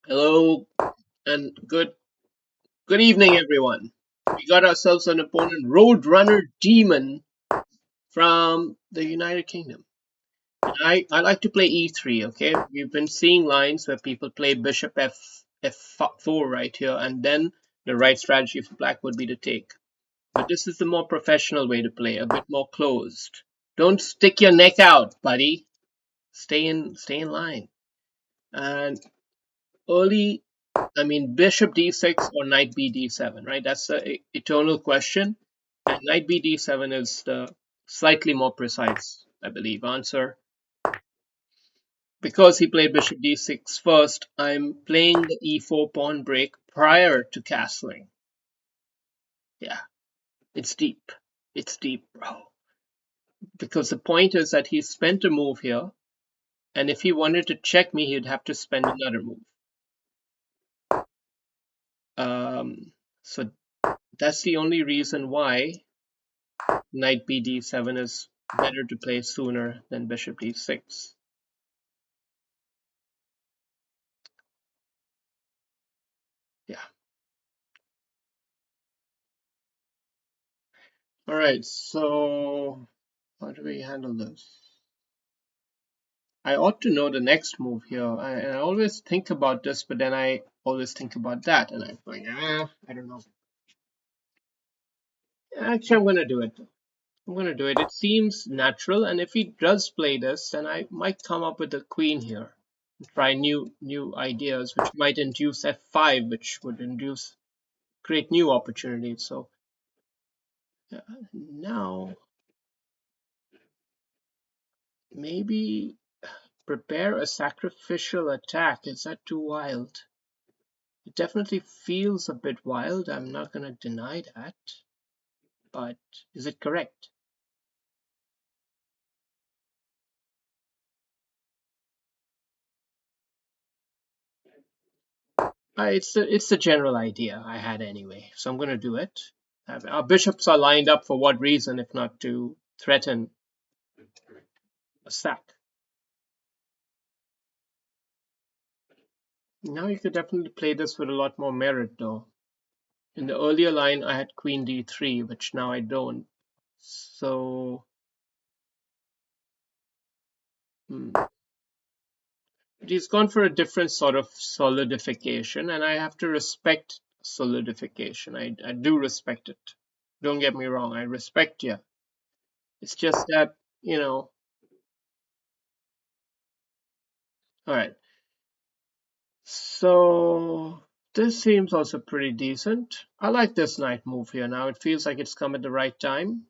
Hello and good evening, everyone. We got ourselves an opponent, Roadrunner Demon from the United Kingdom. I like to play e3. Okay, we've been seeing lines where people play Bishop f4 right here, and then the right strategy for Black would be to take. But this is the more professional way to play, a bit more closed. Don't stick your neck out, buddy. Stay in line. And early bishop d6 or knight b d7, right? That's the eternal question. And knight b d7 is the slightly more precise, I believe, answer. Because he played bishop d6 first, I'm playing the e4 pawn break prior to castling. Yeah, it's deep. It's deep, bro. Because the point is that he spent a move here, and if he wanted to check me, he'd have to spend another move. So that's the only reason why knight b d7 is better to play sooner than bishop d6. Yeah. All right. So how do we handle this? I ought to know the next move here. I always think about this, but then I always think about that, and I'm going, I don't know. Actually, I'm going to do it. I'm going to do it. It seems natural, and if he does play this, then I might come up with a queen here. Try new ideas, which might induce f5, which would create new opportunities. So now maybe prepare a sacrificial attack. Is that too wild? It definitely feels a bit wild. I'm not going to deny that. But is it correct? It's the general idea I had anyway. So I'm going to do it. Our bishops are lined up for what reason if not to threaten a sack? Now you could definitely play this with a lot more merit though. In the earlier line I had queen d3, which now I don't. So but he's gone for a different sort of solidification, and I have to respect solidification. I do respect it. Don't get me wrong, I respect you. It's just that, you know, alright. So this seems also pretty decent. I like this knight move here now. It feels like it's come at the right time.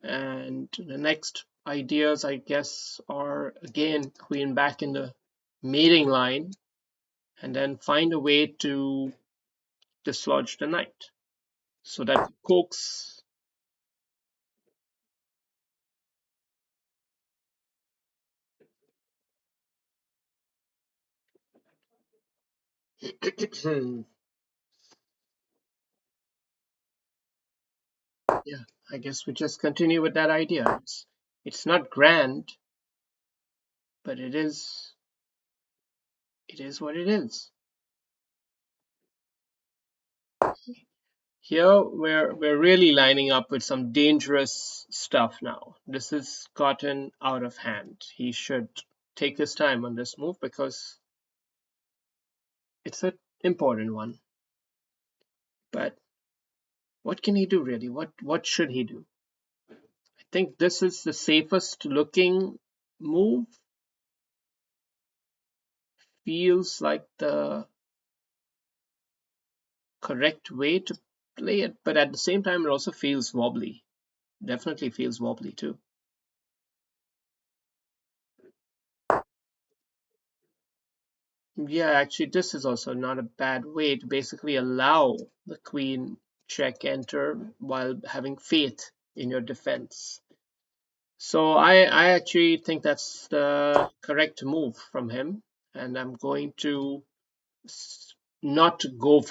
And the next ideas, I guess, are again queen back in the mating line, and then find a way to dislodge the knight so that coax. Yeah, I guess we just continue with that idea. It's not grand, but it is what it is. Here we're really lining up with some dangerous stuff now. This has gotten out of hand. He should take his time on this move because it's an important one. But what can he do really? What should he do? I think this is the safest looking move. Feels like the correct way to play it, but at the same time it also feels wobbly. Definitely feels wobbly too. Yeah, actually, this is also not a bad way to basically allow the queen check enter while having faith in your defense. So I actually think that's the correct move from him, and I'm going to not go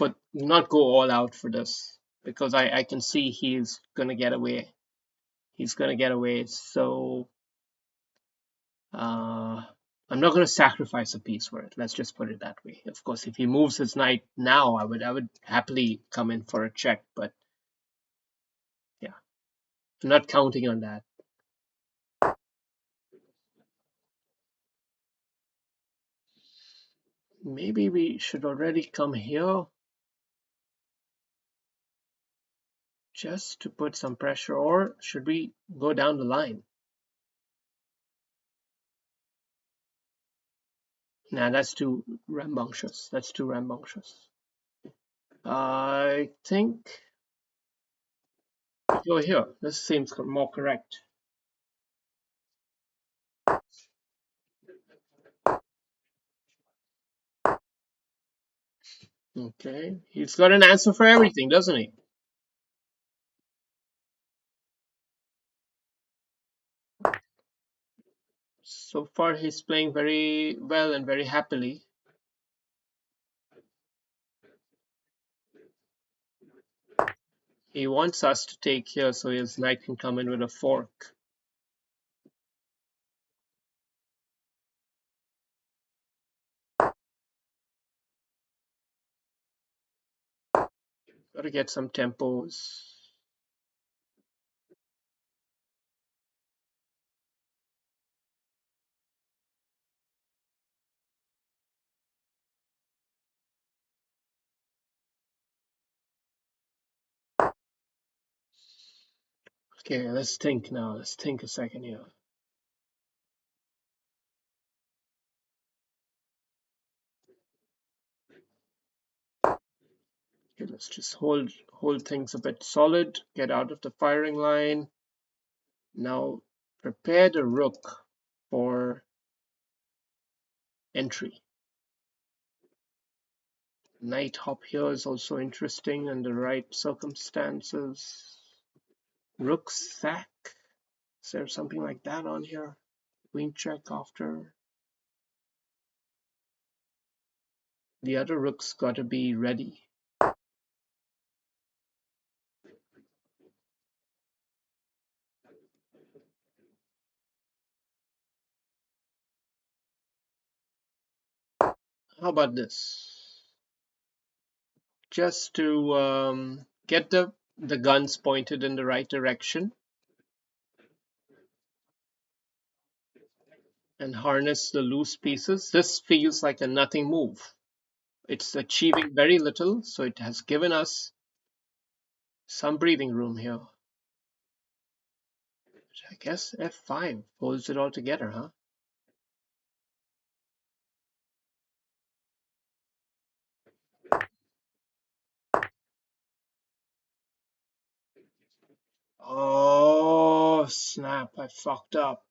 all out for this because I can see he's gonna get away. He's gonna get away. So uh, I'm not going to sacrifice a piece for it. Let's just put it that way. Of course, if he moves his knight now, I would happily come in for a check, but yeah, I'm not counting on that. Maybe we should already come here just to put some pressure, or should we go down the line? Nah, that's too rambunctious. That's too rambunctious. I think we go here. This seems more correct. Okay, he's got an answer for everything, doesn't he? So far, he's playing very well and very happily. He wants us to take here so his knight can come in with a fork. Gotta get some tempos. Okay, let's think now. Let's think a second here. Okay, let's just hold things a bit solid. Get out of the firing line. Now prepare the rook for entry. Knight hop here is also interesting under right circumstances. Rook sack. Is there something like that on here? Queen check after. The other rook's got to be ready. How about this? Just to get the guns pointed in the right direction and harness the loose pieces. This feels like a nothing move. It's achieving very little, so it has given us some breathing room here. I guess F5 holds it all together, huh? Oh, snap. I fucked up.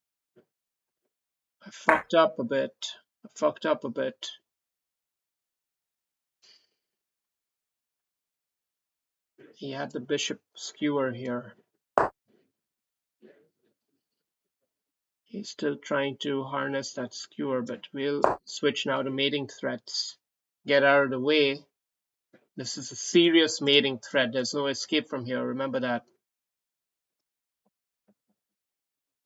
I fucked up a bit. I fucked up a bit. He had the bishop skewer here. He's still trying to harness that skewer, but we'll switch now to mating threats. Get out of the way. This is a serious mating threat. There's no escape from here. Remember that.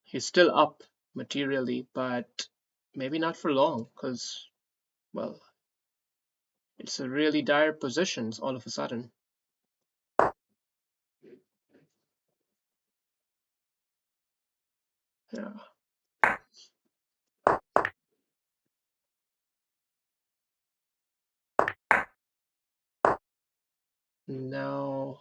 He's still up materially, but maybe not for long, because, well, it's a really dire position all of a sudden. Yeah. Now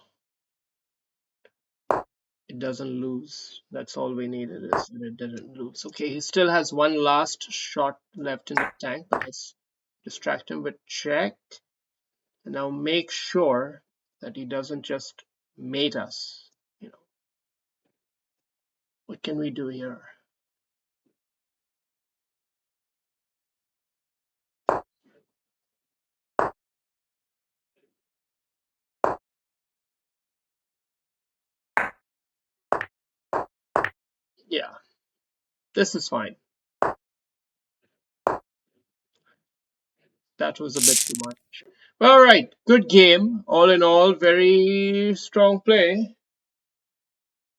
it doesn't lose. That's all we needed, is that it didn't lose. Okay, he still has one last shot left in the tank, but let's distract him with check. And now make sure that he doesn't just mate us. You know, what can we do here? Yeah, this is fine. That was a bit too much. All right, good game. All in all, very strong play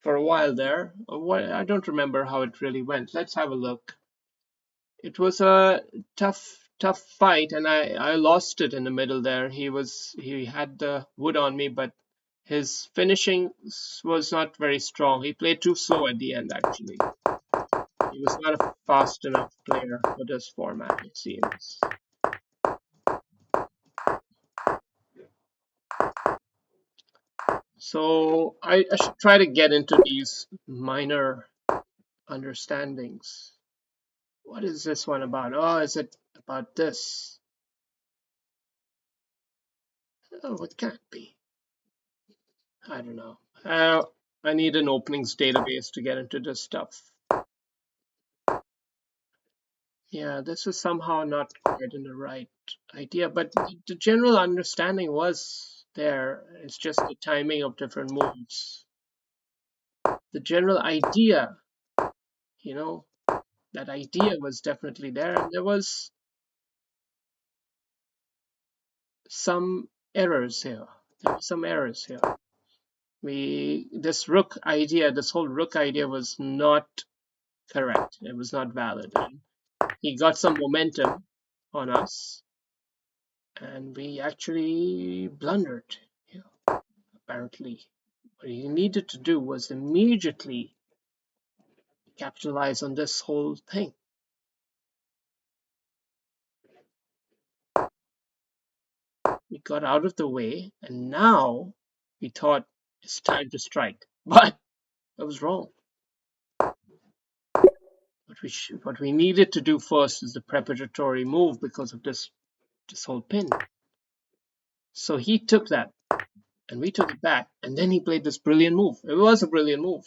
for a while there. I don't remember how it really went. Let's have a look. It was a tough fight, and I lost it in the middle there. He had the wood on me, but his finishing was not very strong. He played too slow at the end, actually. He was not a fast enough player for this format, it seems. So I should try to get into these minor understandings. What is this one about? Oh, is it about this? Oh, it can't be. I don't know. I need an openings database to get into this stuff. Yeah, this is somehow not quite in the right idea, but the general understanding was there. It's just the timing of different moves. The general idea, you know, that idea was definitely there, and there was some errors here. There were some errors here. This whole rook idea was not correct. It was not valid. And he got some momentum on us, and we actually blundered. Apparently, what he needed to do was immediately capitalize on this whole thing. We got out of the way, and now we thought it's time to strike, but I was wrong. What we needed to do first is the preparatory move because of this whole pin. So he took that, and we took it back, and then he played this brilliant move. It was a brilliant move,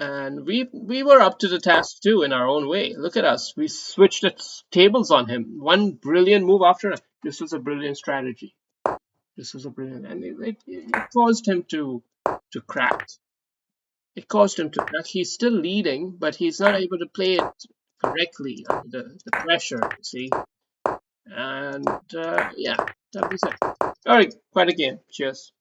and we were up to the task too in our own way. Look at us. We switched the tables on him. One brilliant move after another. This was a brilliant strategy. This was a brilliant, and it caused him to crack. It caused him to crack. He's still leading, but he's not able to play it correctly under the pressure, you see. And yeah, that was it. All right, quite a game. Cheers.